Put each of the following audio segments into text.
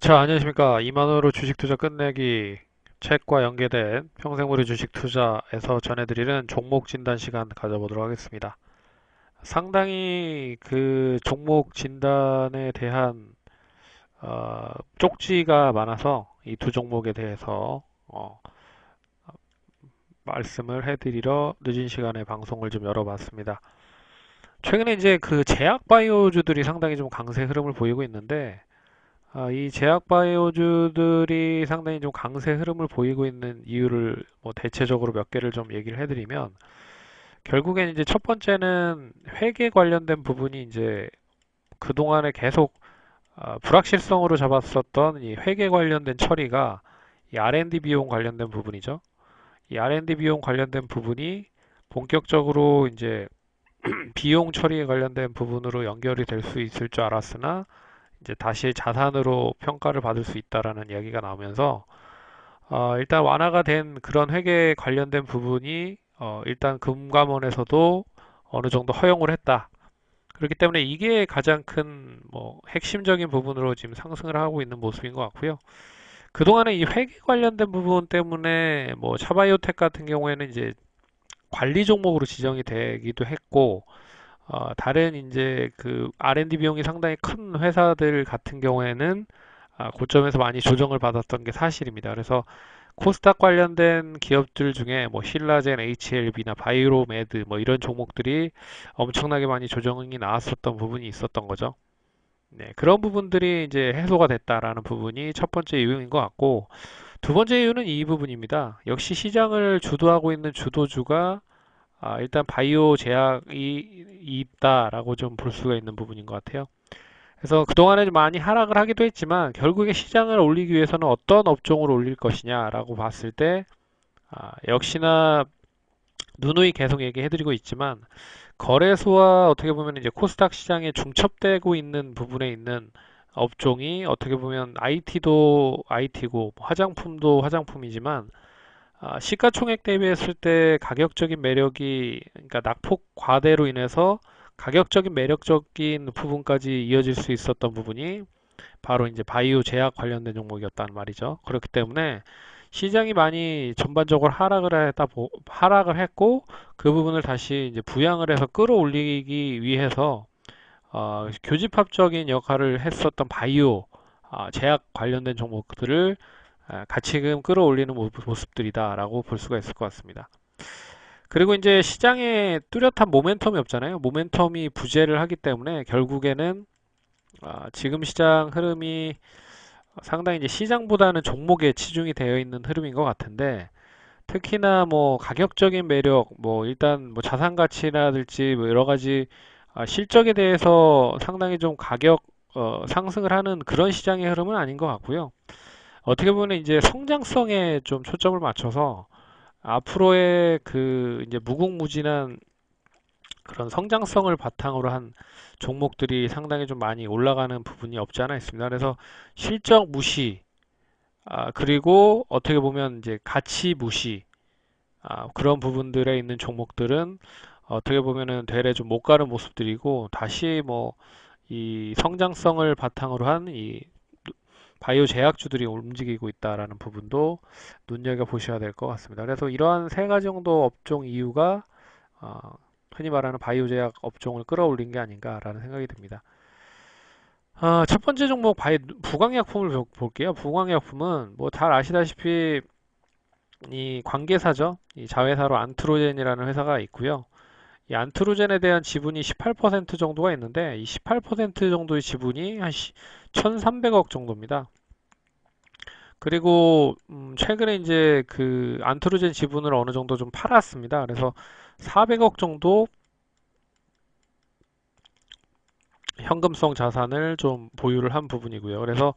자, 안녕하십니까. 2만원으로 주식 투자 끝내기 책과 연계된 평생무료 주식 투자에서 전해드리는 종목 진단 시간 가져보도록 하겠습니다. 상당히 그 종목 진단에 대한 쪽지가 많아서 이 두 종목에 대해서 말씀을 해드리러 늦은 시간에 방송을 좀 열어봤습니다. 최근에 이제 그 제약 바이오주들이 상당히 좀 강세 흐름을 보이고 있는데 이 제약 바이오주들이 상당히 좀 강세 흐름을 보이고 있는 이유를 뭐 대체적으로 몇 개를 좀 얘기를 해드리면 결국엔 이제 첫 번째는 회계 관련된 부분이 이제 그동안에 계속 불확실성으로 잡았었던 이 회계 관련된 처리가 이 R&D 비용 관련된 부분이죠. 이 R&D 비용 관련된 부분이 본격적으로 이제 비용 처리에 관련된 부분으로 연결이 될 수 있을 줄 알았으나 이제 다시 자산으로 평가를 받을 수 있다라는 이야기가 나오면서 일단 완화가 된 그런 회계 관련된 부분이 일단 금감원에서도 어느 정도 허용을 했다. 그렇기 때문에 이게 가장 큰 뭐 핵심적인 부분으로 지금 상승을 하고 있는 모습인 것 같고요. 그동안에 이 회계 관련된 부분 때문에 뭐 차바이오텍 같은 경우에는 이제 관리 종목으로 지정이 되기도 했고 다른 이제 그 R&D 비용이 상당히 큰 회사들 같은 경우에는 고점에서 많이 조정을 받았던 게 사실입니다. 그래서 코스닥 관련된 기업들 중에 뭐 신라젠, HLB나 바이오로메드 뭐 이런 종목들이 엄청나게 많이 조정이 나왔었던 부분이 있었던 거죠. 네, 그런 부분들이 이제 해소가 됐다라는 부분이 첫 번째 이유인 것 같고 두 번째 이유는 이 부분입니다. 역시 시장을 주도하고 있는 주도주가 일단 바이오 제약이 있다라고 좀 볼 수가 있는 부분인 것 같아요. 그래서 그동안에 좀 많이 하락을 하기도 했지만 결국에 시장을 올리기 위해서는 어떤 업종을 올릴 것이냐라고 봤을 때 역시나 누누이 계속 얘기해드리고 있지만 거래소와 어떻게 보면 이제 코스닥 시장에 중첩되고 있는 부분에 있는 업종이 어떻게 보면 IT도 IT고 화장품도 화장품이지만 시가총액 대비했을 때 가격적인 매력이 그러니까 낙폭 과대로 인해서 가격적인 매력적인 부분까지 이어질 수 있었던 부분이 바로 이제 바이오 제약 관련된 종목이었단 말이죠. 그렇기 때문에 시장이 많이 전반적으로 하락을 했고 그 부분을 다시 이제 부양을 해서 끌어올리기 위해서 교집합적인 역할을 했었던 바이오 제약 관련된 종목들을 가치금 끌어올리는 모습들이다라고 볼 수가 있을 것 같습니다. 그리고 이제 시장에 뚜렷한 모멘텀이 없잖아요. 모멘텀이 부재를 하기 때문에 결국에는 지금 시장 흐름이 상당히 이제 시장보다는 종목에 치중이 되어 있는 흐름인 것 같은데 특히나 뭐 가격적인 매력, 뭐 일단 뭐 자산 가치라든지 뭐 여러 가지 실적에 대해서 상당히 좀 가격 상승을 하는 그런 시장의 흐름은 아닌 것 같고요. 어떻게 보면 이제 성장성에 좀 초점을 맞춰서 앞으로의 그 이제 무궁무진한 그런 성장성을 바탕으로 한 종목들이 상당히 좀 많이 올라가는 부분이 없지 않아 있습니다. 그래서 실적 무시, 그리고 어떻게 보면 이제 가치 무시, 그런 부분들에 있는 종목들은 어떻게 보면은 되레 좀 못 가는 모습들이고 다시 뭐 이 성장성을 바탕으로 한 이 바이오 제약주들이 움직이고 있다라는 부분도 눈여겨 보셔야 될 것 같습니다. 그래서 이러한 세 가지 정도 업종 이유가 어, 흔히 말하는 바이오 제약 업종을 끌어올린 게 아닌가라는 생각이 듭니다. 첫 번째 종목 부광약품을 볼게요. 부광약품은 뭐 잘 아시다시피 이 관계사죠. 이 자회사로 안트로젠이라는 회사가 있고요. 이 안트로젠에 대한 지분이 18% 정도가 있는데 이 18% 정도의 지분이 한 1,300억 정도입니다. 그리고 최근에 이제 그 안트로젠 지분을 어느 정도 좀 팔았습니다. 그래서 400억 정도 현금성 자산을 좀 보유를 한 부분이고요. 그래서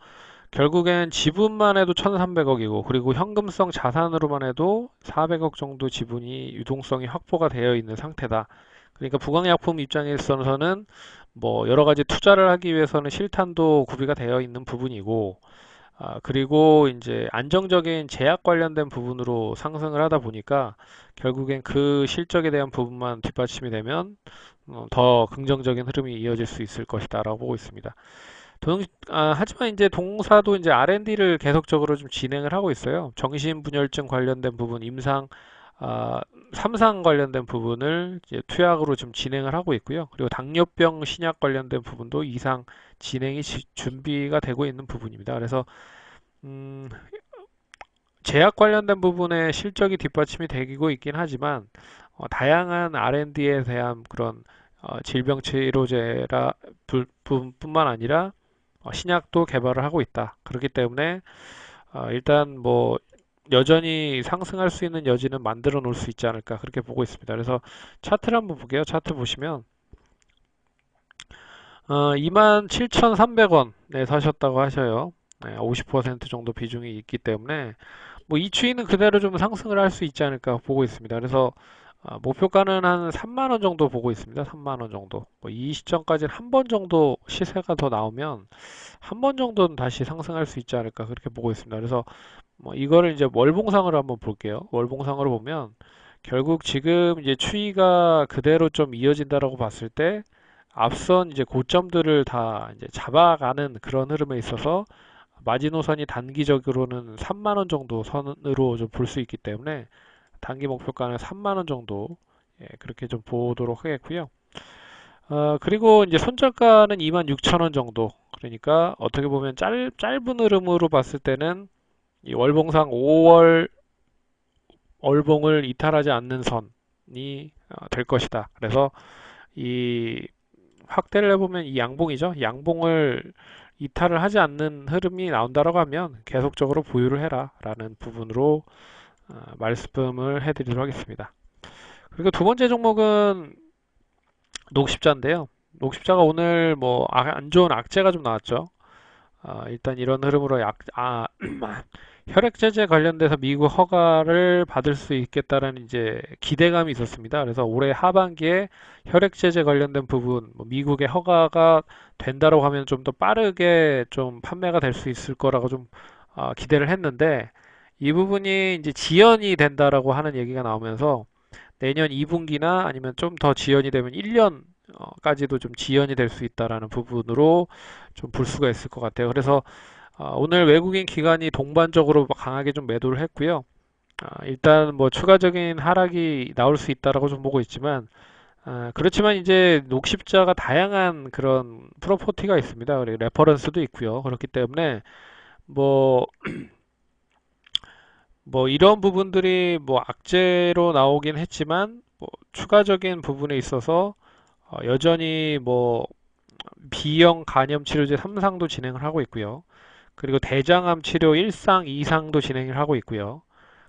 결국엔 지분만 해도 1,300억이고 그리고 현금성 자산으로만 해도 400억 정도 지분이 유동성이 확보가 되어 있는 상태다. 그러니까 부강약품 입장에서는 뭐 여러 가지 투자를 하기 위해서는 실탄도 구비가 되어 있는 부분이고 그리고 이제 안정적인 제약 관련된 부분으로 상승을 하다 보니까 결국엔 그 실적에 대한 부분만 뒷받침이 되면 더 긍정적인 흐름이 이어질 수 있을 것이다라고 보고 있습니다. 하지만 이제 동사도 이제 R&D를 계속적으로 좀 진행을 하고 있어요. 정신분열증 관련된 부분, 아, 삼상 관련된 부분을 이제 투약으로 좀 진행을 하고 있고요. 그리고 당뇨병 신약 관련된 부분도 이상 진행이 준비가 되고 있는 부분입니다. 그래서 음, 제약 관련된 부분에 실적이 뒷받침이 되고 있긴 하지만 다양한 R&D에 대한 그런 질병 치료제라 뿐만 아니라 신약도 개발을 하고 있다. 그렇기 때문에 일단 뭐 여전히 상승할 수 있는 여지는 만들어 놓을 수 있지 않을까 그렇게 보고 있습니다. 그래서 차트를 한번 볼게요. 차트 보시면 27,300원에 사셨다고 하셔요. 네, 50% 정도 비중이 있기 때문에 뭐 이 추이는 그대로 좀 상승을 할 수 있지 않을까 보고 있습니다. 그래서 목표가는 한 3만 원 정도 보고 있습니다. 3만 원 정도. 뭐 이 시점까지는 한 번 정도 시세가 더 나오면 한 번 정도는 다시 상승할 수 있지 않을까 그렇게 보고 있습니다. 그래서 뭐 이거를 이제 월봉상으로 한번 볼게요. 월봉상으로 보면 결국 지금 이제 추이가 그대로 좀 이어진다라고 봤을 때 앞선 이제 고점들을 다 이제 잡아가는 그런 흐름에 있어서 마지노선이 단기적으로는 3만 원 정도 선으로 좀 볼 수 있기 때문에 단기 목표가는 3만 원 정도 그렇게 좀 보도록 하겠고요. 그리고 이제 손절가는 2만 6천 원 정도. 그러니까 어떻게 보면 짧은 흐름으로 봤을 때는 이 월봉상 5월 월봉을 이탈하지 않는 선이 될 것이다. 그래서 이 확대를 해보면 이 양봉이죠. 양봉을 이탈을 하지 않는 흐름이 나온다라고 하면 계속적으로 보유를 해라 라는 부분으로 말씀을 해드리도록 하겠습니다. 그리고 두 번째 종목은 녹십자인데요. 녹십자가 오늘 뭐 안 좋은 악재가 좀 나왔죠. 일단 이런 흐름으로 혈액제제 관련돼서 미국 허가를 받을 수 있겠다는 이제 기대감이 있었습니다. 그래서 올해 하반기에 혈액제제 관련된 부분, 뭐 미국의 허가가 된다고 하면 좀 더 빠르게 좀 판매가 될 수 있을 거라고 좀 기대를 했는데 이 부분이 이제 지연이 된다라고 하는 얘기가 나오면서 내년 2분기나 아니면 좀 더 지연이 되면 1년까지도 좀 지연이 될 수 있다라는 부분으로 좀 볼 수가 있을 것 같아요. 그래서 오늘 외국인 기관이 동반적으로 강하게 좀 매도를 했고요. 일단 뭐 추가적인 하락이 나올 수 있다라고 좀 보고 있지만 그렇지만 이제 녹십자가 다양한 그런 프로퍼티가 있습니다. 그리고 레퍼런스도 있고요. 그렇기 때문에 뭐 뭐 이런 부분들이 뭐 악재로 나오긴 했지만 뭐 추가적인 부분에 있어서 여전히 뭐 B형 간염 치료제 3상도 진행을 하고 있고요. 그리고 대장암 치료 1상, 2상도 진행을 하고 있고요.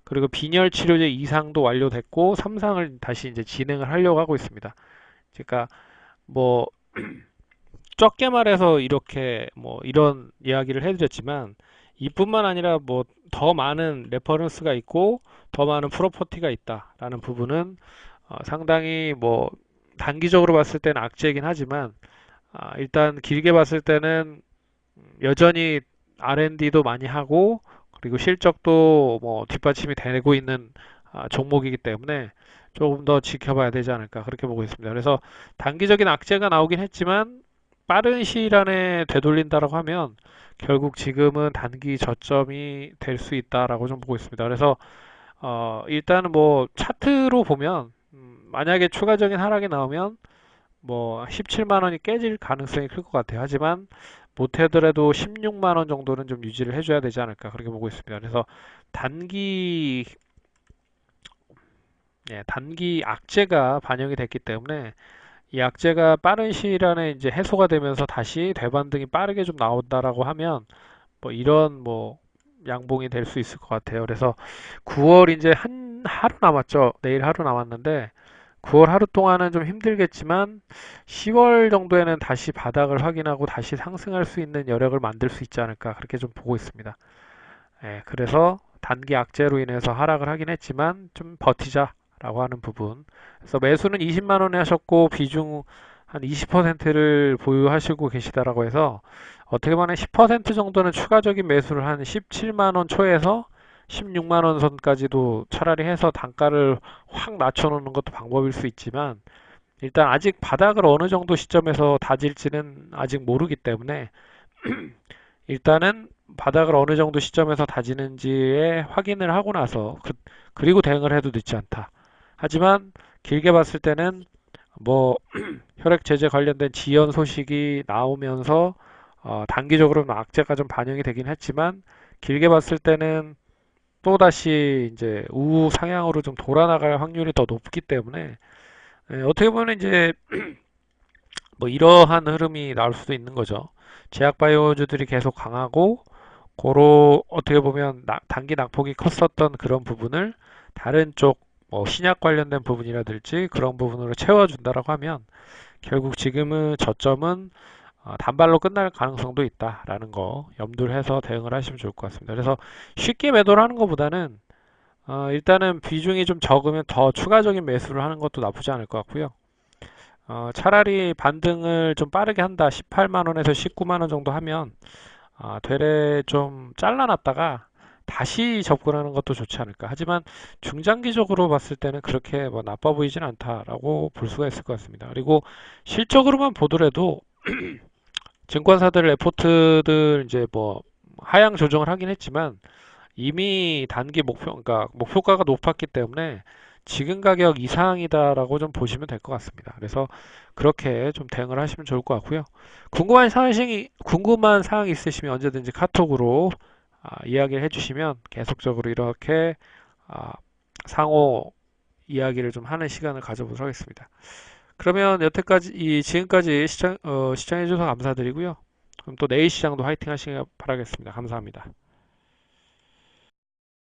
그리고 빈혈 치료제 2상도 완료됐고 3상을 다시 이제 진행을 하려고 하고 있습니다. 그러니까 뭐 적게 말해서 이렇게 뭐 이런 이야기를 해드렸지만 이뿐만 아니라 뭐 더 많은 레퍼런스가 있고 더 많은 프로퍼티가 있다라는 부분은 상당히 뭐 단기적으로 봤을 때는 악재이긴 하지만 일단 길게 봤을 때는 여전히 R&D도 많이 하고 그리고 실적도 뭐 뒷받침이 되고 있는 종목이기 때문에 조금 더 지켜봐야 되지 않을까 그렇게 보고 있습니다. 그래서 단기적인 악재가 나오긴 했지만 빠른 시일 안에 되돌린다라고 하면 결국 지금은 단기 저점이 될 수 있다라고 좀 보고 있습니다. 그래서 일단은 뭐 차트로 보면 만약에 추가적인 하락이 나오면 뭐 17만 원이 깨질 가능성이 클 것 같아요. 하지만 못하더라도 16만 원 정도는 좀 유지를 해줘야 되지 않을까 그렇게 보고 있습니다. 그래서 단기 단기 악재가 반영이 됐기 때문에 이 악재가 빠른 시일 안에 이제 해소가 되면서 다시 되반등이 빠르게 좀 나온다라고 하면 뭐 이런 뭐 양봉이 될 수 있을 것 같아요. 그래서 9월 이제 한 하루 남았죠. 내일 하루 남았는데 9월 하루 동안은 좀 힘들겠지만 10월 정도에는 다시 바닥을 확인하고 다시 상승할 수 있는 여력을 만들 수 있지 않을까 그렇게 좀 보고 있습니다. 그래서 단기 악재로 인해서 하락을 하긴 했지만 좀 버티자라고 하는 부분. 그래서 매수는 20만 원에 하셨고 비중 한 20%를 보유하시고 계시다라고 해서 어떻게 보면 10% 정도는 추가적인 매수를 한 17만 원 초에서 16만 원 선까지도 차라리 해서 단가를 확 낮춰놓는 것도 방법일 수 있지만 일단 아직 바닥을 어느 정도 시점에서 다질지는 아직 모르기 때문에 일단은 바닥을 어느 정도 시점에서 다지는지에 확인을 하고 나서 그리고 대응을 해도 늦지 않다. 하지만 길게 봤을 때는 뭐 혈액 제제 관련된 지연 소식이 나오면서 단기적으로는 악재가 좀 반영이 되긴 했지만 길게 봤을 때는 또다시 이제 우상향으로 좀 돌아나갈 확률이 더 높기 때문에 어떻게 보면 이제 뭐 이러한 흐름이 나올 수도 있는 거죠. 제약 바이오주들이 계속 강하고 고로 어떻게 보면 단기 낙폭이 컸었던 그런 부분을 다른 쪽 뭐 신약 관련된 부분이라든지 그런 부분으로 채워준다라고 하면 결국 지금은 저점은 단발로 끝날 가능성도 있다라는 거 염두를 해서 대응을 하시면 좋을 것 같습니다. 그래서 쉽게 매도를 하는 것보다는 일단은 비중이 좀 적으면 더 추가적인 매수를 하는 것도 나쁘지 않을 것 같고요. 차라리 반등을 좀 빠르게 한다. 18만 원에서 19만 원 정도 하면 되레 좀 잘라놨다가 다시 접근하는 것도 좋지 않을까. 하지만 중장기적으로 봤을 때는 그렇게 뭐 나빠 보이진 않다라고 볼 수가 있을 것 같습니다. 그리고 실적으로만 보더라도 증권사들 레포트들 이제 뭐 하향 조정을 하긴 했지만 이미 단기 그러니까 목표가가 높았기 때문에 지금 가격 이상이다라고 좀 보시면 될 것 같습니다. 그래서 그렇게 좀 대응을 하시면 좋을 것 같고요. 궁금한 사항이 있으시면 언제든지 카톡으로 이야기를 해주시면 계속적으로 이렇게 아, 상호 이야기를 좀 하는 시간을 가져보도록 하겠습니다. 그러면 지금까지 시청해주셔서 감사드리고요. 그럼 또 내일 시장도 화이팅 하시길 바라겠습니다. 감사합니다.